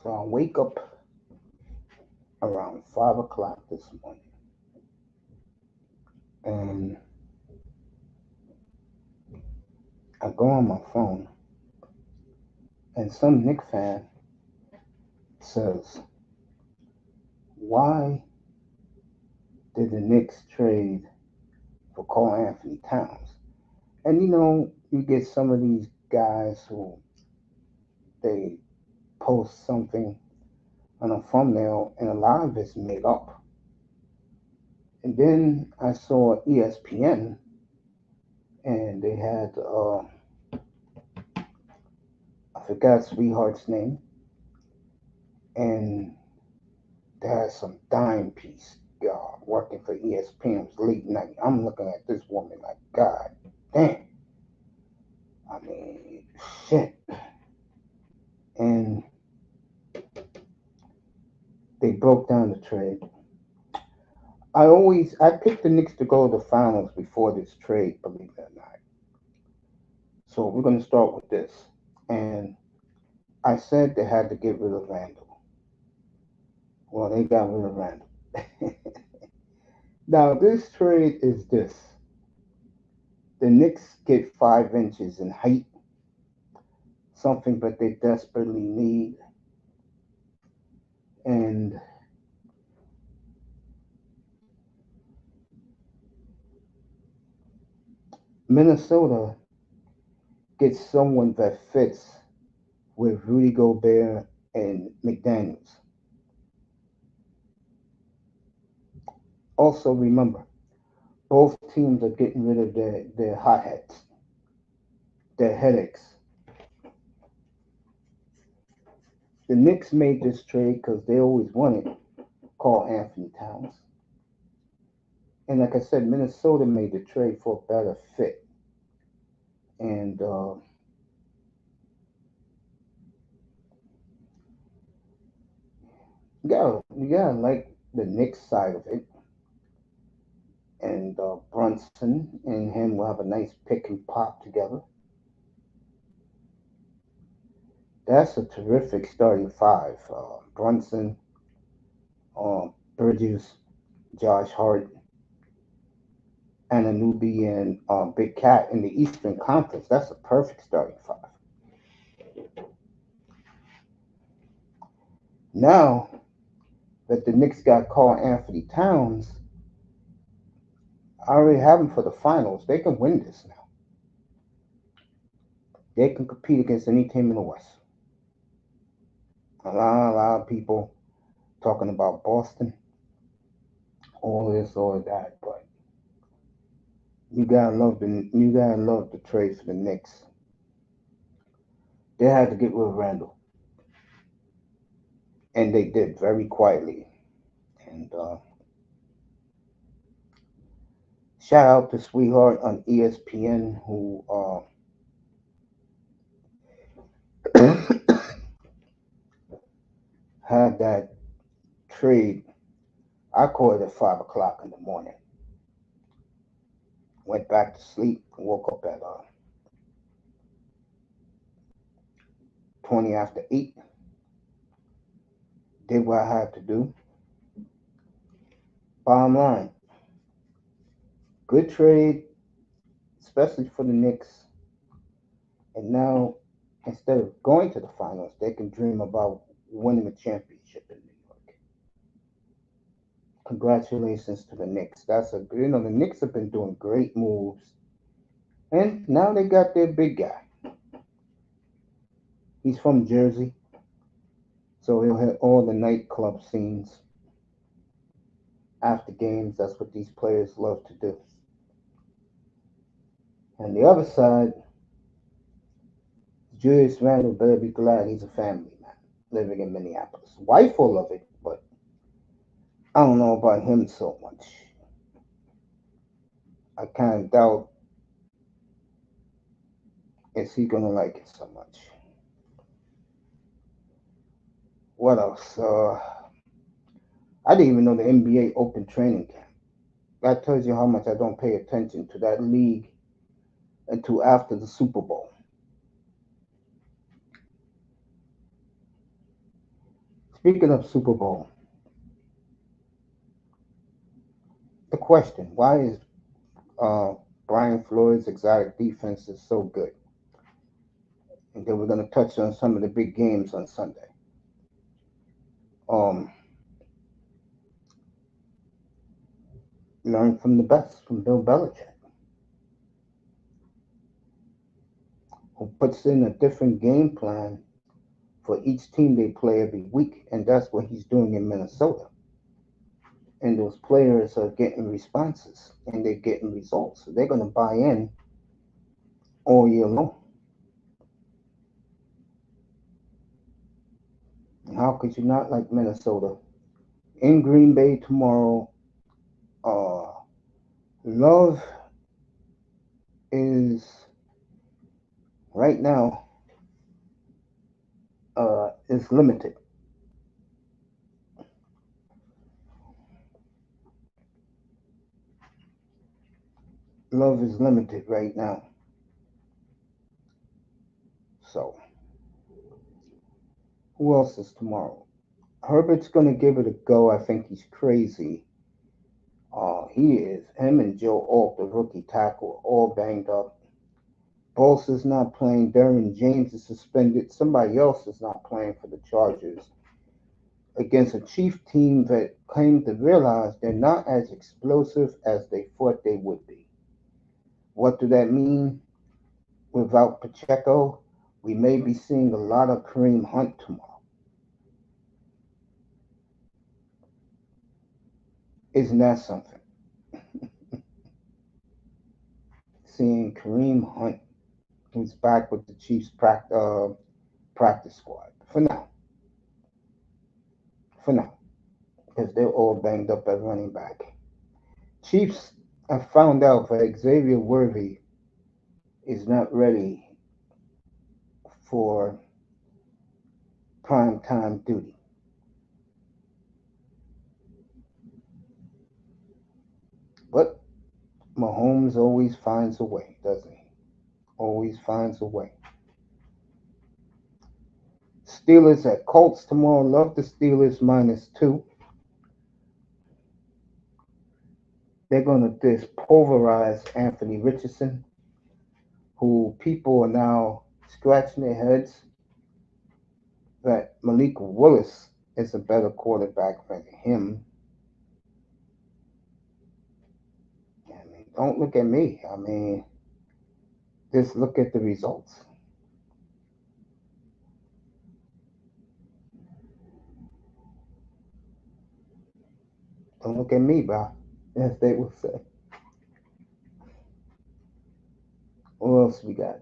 So I wake up around 5 o'clock this morning, and I go on my phone, and some Knicks fan says, "Why did the Knicks trade for Cole Anthony Towns?" And you get some of these guys who they post something on a thumbnail, and a lot of it's made up. And then I saw ESPN, and they had I forgot Sweetheart's name, and they had some dime piece working for ESPN. It was late night. I'm looking at this woman like, God damn. I mean, shit. And they broke down the trade. I picked the Knicks to go to the finals before this trade, believe it or not. So we're gonna start with this. And I said they had to get rid of Randall. Well, they got rid of Randall. Now this trade is this. The Knicks get 5 inches in height, something that they desperately need. And Minnesota gets someone that fits with Rudy Gobert and McDaniels. Also, remember, both teams are getting rid of their hotheads, their headaches. The Knicks made this trade because they always wanted Carl Anthony Towns. And like I said, Minnesota made the trade for a better fit. And you gotta like the Knicks side of it. And Brunson and him will have a nice pick and pop together. That's a terrific starting five. Brunson, Bridges, Josh Hart, and Anunoby and Big Cat in the Eastern Conference. That's a perfect starting five. Now that the Knicks got Carl Anthony Towns, I already have them for the finals. They can win this now. They can compete against any team in the West. A lot of people talking about Boston, all this, all that, but you gotta love the trade for the Knicks. They had to get rid of Randall, and they did very quietly. And shout out to Sweetheart on ESPN who had that trade. I called it at 5 o'clock in the morning. Went back to sleep. Woke up at 20 after 8. Did what I had to do. Bottom line, good trade, especially for the Knicks. And now, instead of going to the finals, they can dream about winning a championship in New York. Congratulations to the Knicks. The Knicks have been doing great moves, and now they got their big guy. He's from Jersey, so he'll hit all the nightclub scenes after games. That's what these players love to do. And the other side, Julius Randle better be glad he's a family man living in Minneapolis. Wife will love it, but I don't know about him so much. I kind of doubt is he gonna like it so much. What else? I didn't even know the NBA open training camp. That tells you how much I don't pay attention to that league until after the Super Bowl. Speaking of Super Bowl, the question: why is uh, Brian Flores' exotic defense is so good? And then we're going to touch on some of the big games on Sunday. Um, Learn from the best, from Bill Belichick, who puts in a different game plan for each team they play every week, and that's what he's doing in Minnesota. And those players are getting responses and they're getting results. So they're going to buy in all year long. How could you not like Minnesota? In Green Bay tomorrow, uh, love is right now is limited. Love is limited right now. So who else is tomorrow? Herbert's gonna give it a go. I think he's crazy. He is. Him and Joe Alt, the rookie tackle, all banged up. Bosa's not playing. Derwin James is suspended. Somebody else is not playing for the Chargers against a Chief team that came to realize they're not as explosive as they thought they would be. What do that mean? Without Pacheco, we may be seeing a lot of Kareem Hunt tomorrow. Isn't that something? Seeing Kareem Hunt, who's back with the Chiefs practice squad for now. For now, because they're all banged up at running back. Chiefs have found out that Xavier Worthy is not ready for prime time duty. But Mahomes always finds a way, doesn't he? Always finds a way. Steelers at Colts tomorrow. Love the Steelers -2. They're going to just pulverize Anthony Richardson, who people are now scratching their heads that Malik Willis is a better quarterback than him. I mean, don't look at me. I mean, just look at the results. Don't look at me, bro, as they would say. What else we got?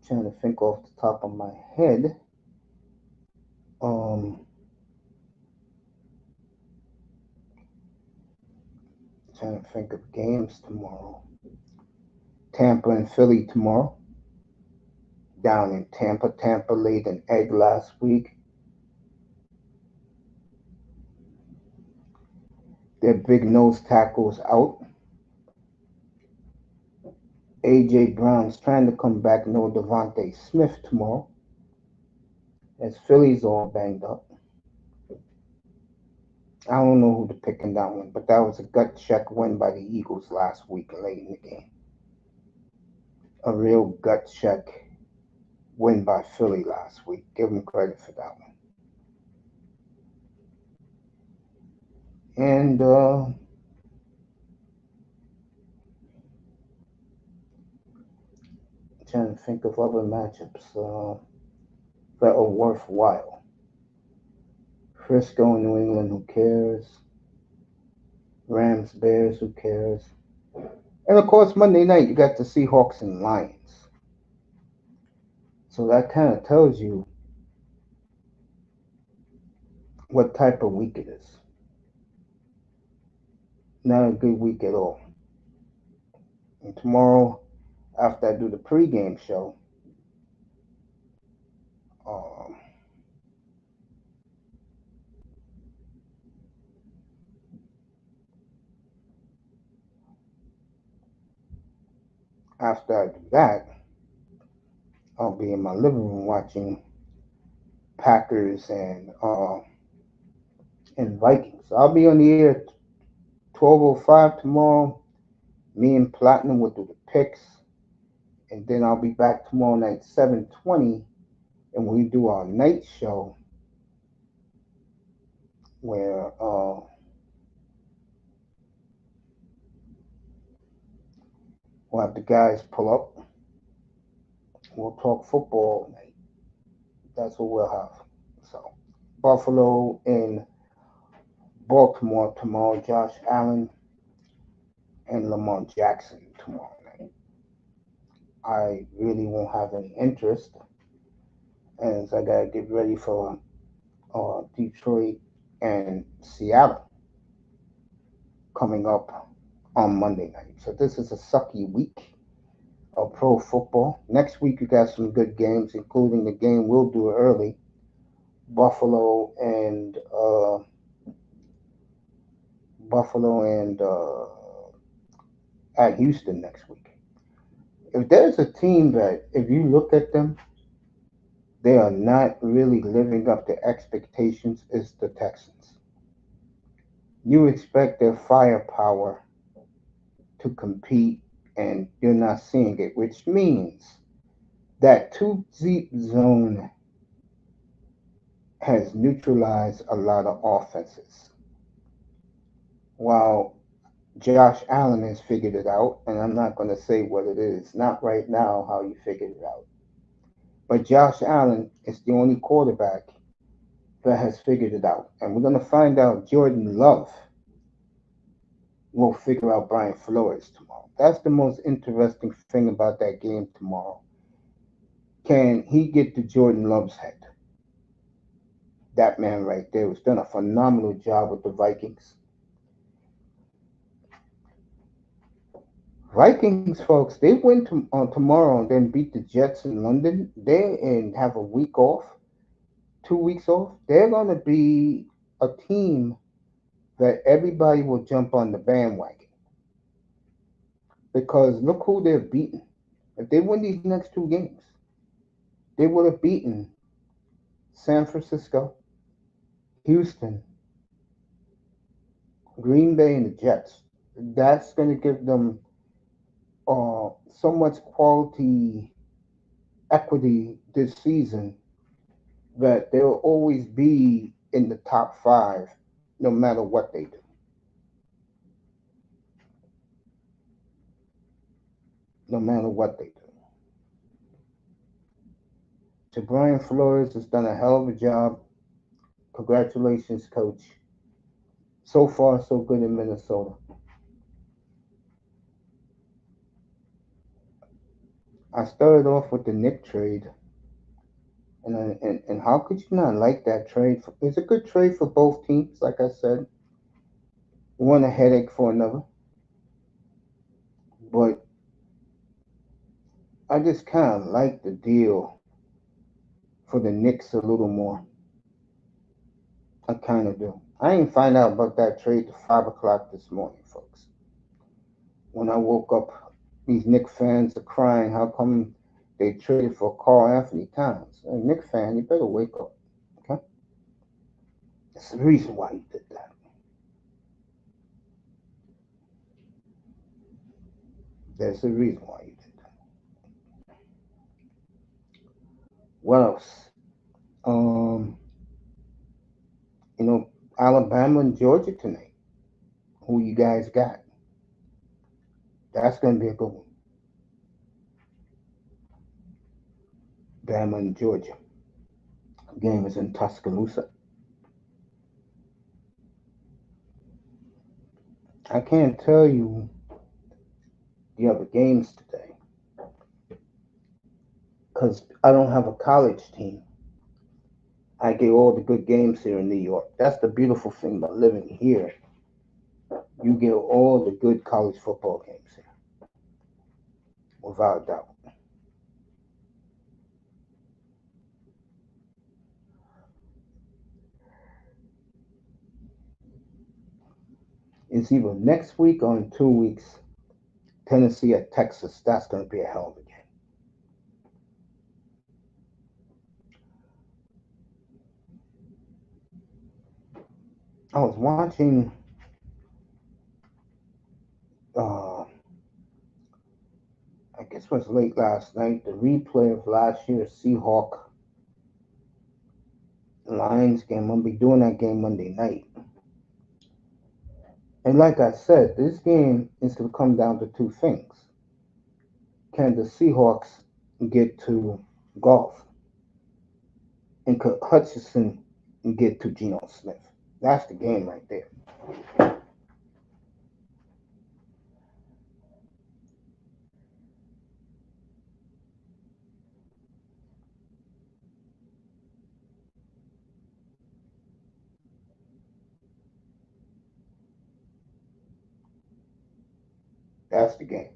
Trying to think off the top of my head. Um, Trying to think of games tomorrow. Tampa and Philly tomorrow. Down in Tampa. Tampa laid an egg last week. Their big nose tackles out. A.J. Brown's trying to come back. No Devontae Smith tomorrow. As Philly's all banged up. I don't know who to pick in that one, but that was a gut check win by the Eagles last week late in the game. A real gut check win by Philly last week. Give them credit for that one. And trying to think of other matchups that are worthwhile. Frisco and New England, who cares? Rams, Bears, who cares? And of course, Monday night, you got the Seahawks and Lions. So that kind of tells you what type of week it is. Not a good week at all. And tomorrow, after I do the pregame show, um, after I do that, I'll be in my living room watching Packers and Vikings. I'll be on the air at 12:05 tomorrow. Me and Platinum will do the picks, and then I'll be back tomorrow night 7:20, and we do our night show where we'll have the guys pull up. We'll talk football night. That's what we'll have. So Buffalo and Baltimore tomorrow. Josh Allen and Lamar Jackson tomorrow night. I really won't have any interest as I gotta get ready for Detroit and Seattle coming up on Monday night. So this is a sucky week of pro football. Next week we got some good games, including the game we'll do early, Buffalo and at Houston next week. If there's a team that, if you look at them, they are not really living up to expectations, is the Texans. You expect their firepower to compete, and you're not seeing it, which means that two deep zone has neutralized a lot of offenses. While Josh Allen has figured it out, and I'm not going to say what it is, not right now how he figured it out. But Josh Allen is the only quarterback that has figured it out. And we're going to find out Jordan Love will figure out Brian Flores tomorrow. That's the most interesting thing about that game tomorrow. Can he get to Jordan Love's head? That man right there has done a phenomenal job with the Vikings. Vikings, folks, they win tomorrow and then beat the Jets in London. They and have a week off, 2 weeks off. They're going to be a team that everybody will jump on the bandwagon because look who they're beating. If they win these next two games, they would have beaten San Francisco, Houston, Green Bay, and the Jets. That's going to give them so much quality equity this season that they'll always be in the top five no matter what they do. No matter what they do. So Brian Flores has done a hell of a job. Congratulations, coach. So far, so good in Minnesota. I started off with the Nick trade. And how could you not like that trade? It's a good trade for both teams, like I said. One a headache for another. But I just kind of like the deal for the Knicks a little more. I kind of do. I didn't find out about that trade till 5 o'clock this morning, folks. When I woke up, these Knicks fans are crying. How come they traded for Carl Anthony Towns? A Knicks fan, you better wake up. Okay? There's a reason why you did that. There's a reason why you did that. What else? Um, you know, Alabama and Georgia tonight. Who you guys got? That's going to be a good one. Bama and Georgia. The game is in Tuscaloosa. I can't tell you the other games today because I don't have a college team. I get all the good games here in New York. That's the beautiful thing about living here. You get all the good college football games here, without a doubt. It's either next week or in 2 weeks. Tennessee at Texas. That's going to be a hell of a game. I was watching uh I guess it was late last night, the replay of last year's Seahawk Lions game. I'll be doing that game Monday night. And like I said, this game is going to come down to two things. Can the Seahawks get to Golf? And could Hutchinson get to Geno Smith? That's the game right there. That's the game.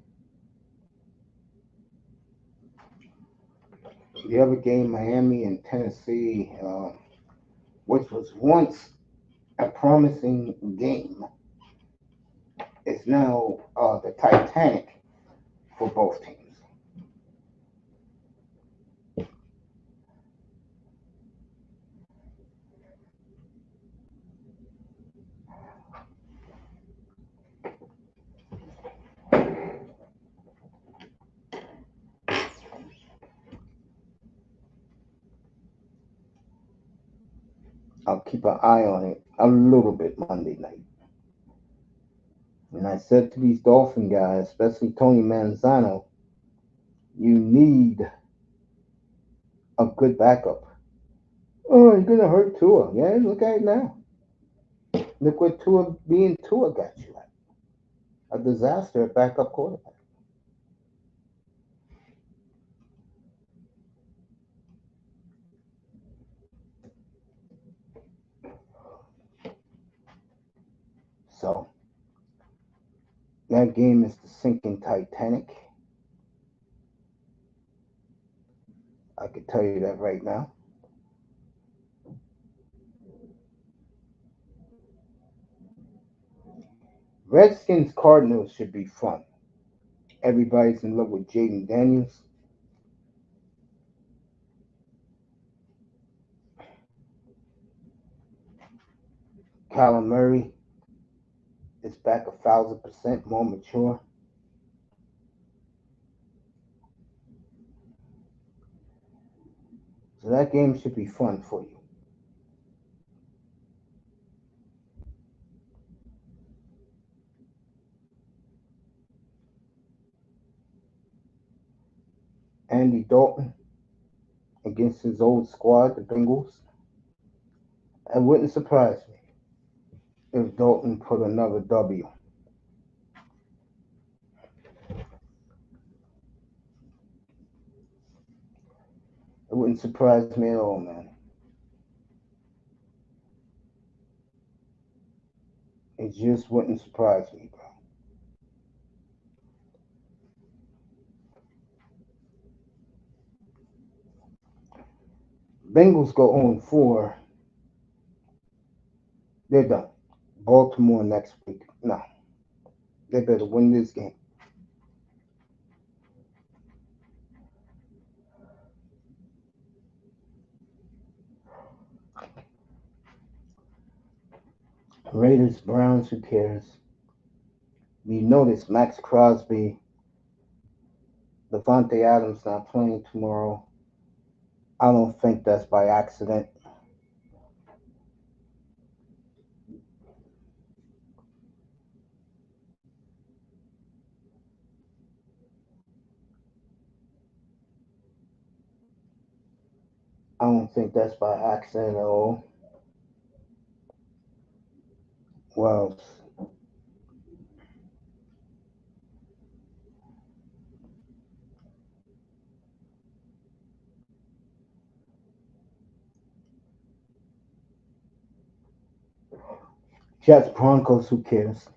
The other game, Miami and Tennessee, which was once a promising game, is now the Titanic for both teams. I'll keep an eye on it a little bit Monday night. And I said to these Dolphin guys, especially Tony Manzano, you need a good backup. Oh, you're gonna hurt Tua. Yeah, look at it now. Look what Tua got you at. A disaster at backup quarterback. So that game is the sinking Titanic. I can tell you that right now. Redskins Cardinals should be fun. Everybody's in love with Jaden Daniels. Kyler Murray is back 1,000% more mature. So that game should be fun for you. Andy Dalton against his old squad, the Bengals. It wouldn't surprise me if Dalton put another W. It wouldn't surprise me at all, man. It just wouldn't surprise me, bro. Bengals go 0-4. They're done. Baltimore next week. No. They better win this game. Raiders, Browns, who cares? You notice Max Crosby, Devontae Adams not playing tomorrow. I don't think that's by accident. I don't think that's by accident at all. Well, Jets, Broncos, who cares?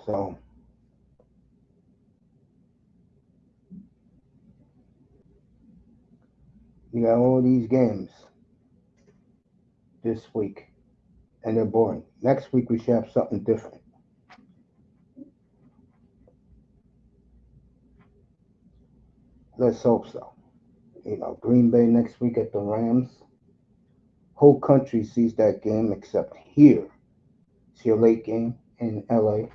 So, you got all these games this week, and they're boring. Next week, we should have something different. Let's hope so. Green Bay next week at the Rams. Whole country sees that game except here. It's your late game in LA.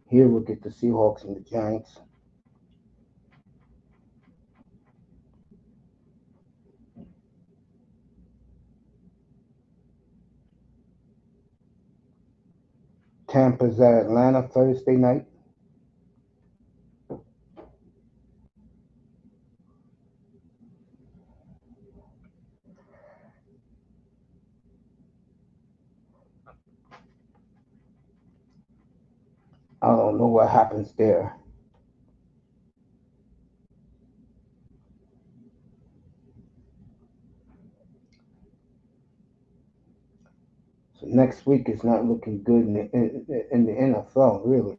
Here we'll get the Seahawks and the Giants. Tampa's at Atlanta Thursday night. I don't know what happens there. So next week is not looking good in the NFL, really.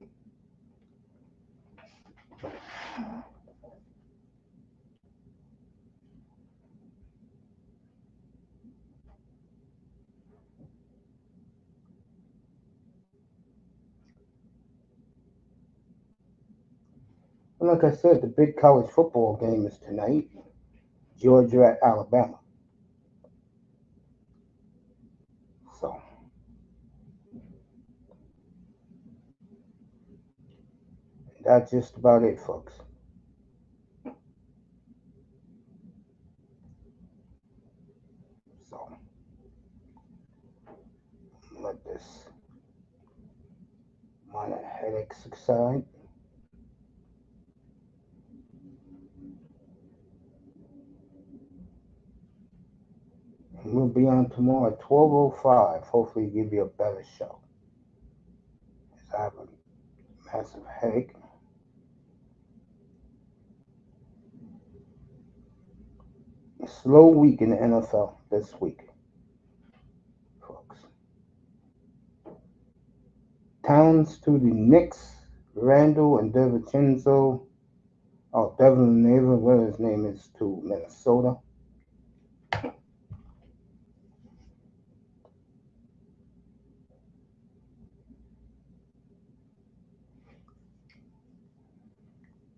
And like I said, the big college football game is tonight. Georgia at Alabama. So that's just about it, folks. So let this minor headache subside. And we'll be on tomorrow at 12:05. Hopefully give you a better show. As I have a massive headache. A slow week in the NFL this week, folks. Towns to the Knicks, Randall and DiVincenzo. Oh, Devin Naver, whatever his name is, to Minnesota.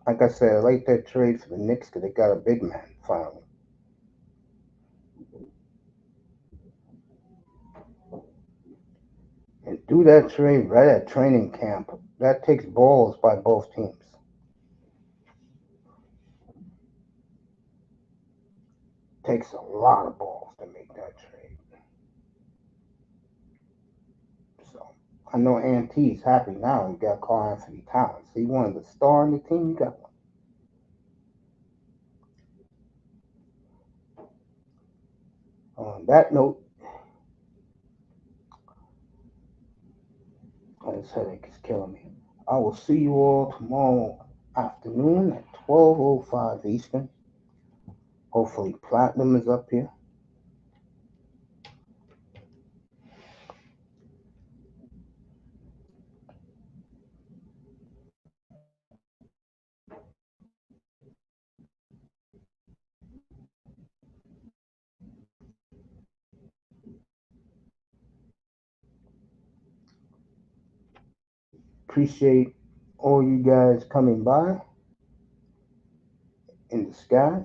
Like I said, I like that trade for the Knicks because they got a big man finally. And do that trade right at training camp. That takes balls by both teams. Takes a lot of balls to make that trade. So I know Auntie's happy now. He got Carl Anthony Towns. He wanted to star in the team. You got one. On that note, this headache is killing me. I will see you all tomorrow afternoon at 12:05 Eastern. Hopefully, Platinum is up here. Appreciate all you guys coming by in the sky.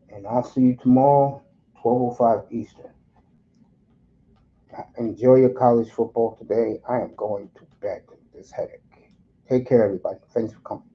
And I'll see you tomorrow, 12:05 Eastern. Enjoy your college football today. I am going to bed with this headache. Take care, everybody. Thanks for coming.